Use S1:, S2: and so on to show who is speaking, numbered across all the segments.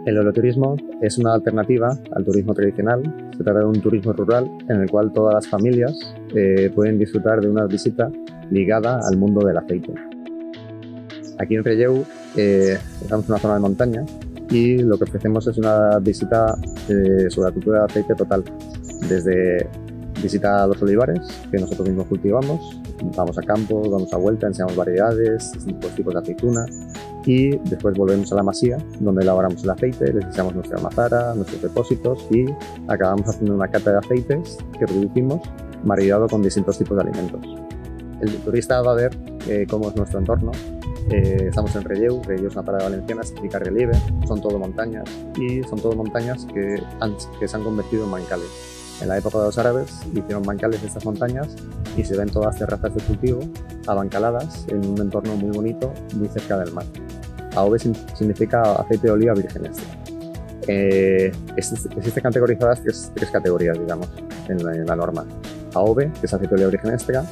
S1: El enoturismo es una alternativa al turismo tradicional. Se trata de un turismo rural en el cual todas las familias pueden disfrutar de una visita ligada al mundo del aceite. Aquí en Relleu estamos en una zona de montaña y lo que ofrecemos es una visita sobre la cultura del aceite total. Desde visita a los olivares, que nosotros mismos cultivamos, vamos a campo, damos a vuelta, enseñamos variedades, distintos tipos de aceituna y después volvemos a la masía donde elaboramos el aceite, les echamos nuestra almazara, nuestros depósitos y acabamos haciendo una cata de aceites que producimos maridado con distintos tipos de alimentos. El turista va a ver cómo es nuestro entorno. Estamos en Relleu. Relleu es una parada valenciana, significa relieve, son todo montañas y son todo montañas que se han convertido en bancales. En la época de los árabes hicieron bancales de estas montañas y se ven todas terrazas de cultivo abancaladas en un entorno muy bonito, muy cerca del mar. AOVE significa aceite de oliva virgen extra. Existen categorizadas tres categorías, digamos, en la norma. AOVE, que es aceite de oliva virgen extra,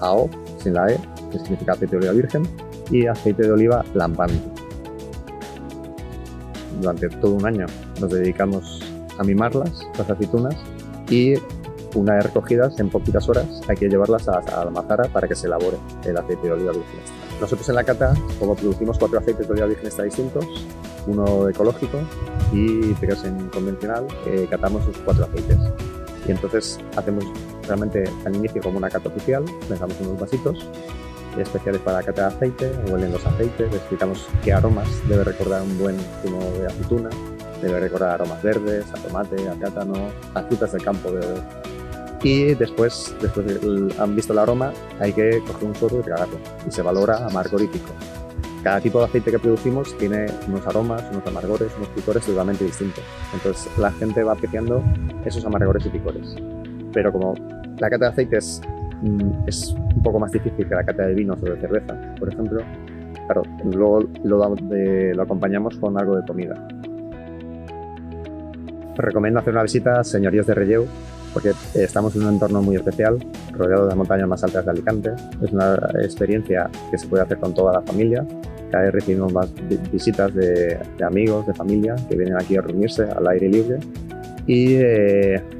S1: AO, sin la E, que significa aceite de oliva virgen, y aceite de oliva lampante. Durante todo un año nos dedicamos a mimarlas, las aceitunas, y una vez recogidas, en poquitas horas hay que llevarlas a la almazara para que se elabore el aceite de oliva virgen extra. Nosotros en la cata, como producimos 4 aceites de oliva virgen extra distintos, uno ecológico y 3 en convencional, catamos los 4 aceites. Y entonces hacemos realmente al inicio como una cata oficial, les damos unos vasitos especiales para la cata de aceite, huelen los aceites, les explicamos qué aromas debe recordar un buen zumo de aceituna. Debe recordar aromas verdes, a tomate, a plátano, a frutas del campo. Y después de han visto el aroma, hay que coger un sorbo y tragarlo. Y se valora amargor y picor. Cada tipo de aceite que producimos tiene unos aromas, unos amargores, unos picores totalmente distintos. Entonces la gente va apreciando esos amargores y picores. Pero como la cata de aceite es un poco más difícil que la cata de vinos o de cerveza, por ejemplo, claro, luego lo acompañamos con algo de comida. Os recomiendo hacer una visita a Señoríos de Relleu porque estamos en un entorno muy especial, rodeado de las montañas más altas de Alicante. Es una experiencia que se puede hacer con toda la familia. Cada vez recibimos más visitas de amigos, de familia, que vienen aquí a reunirse al aire libre. Y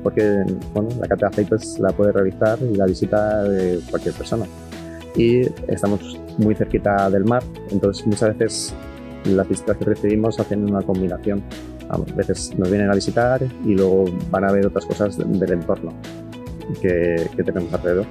S1: porque bueno, la cata de aceites la puede realizar y la visita de cualquier persona. Y estamos muy cerquita del mar, entonces muchas veces las visitas que recibimos hacen una combinación. A veces nos vienen a visitar y luego van a ver otras cosas del entorno que tenemos alrededor.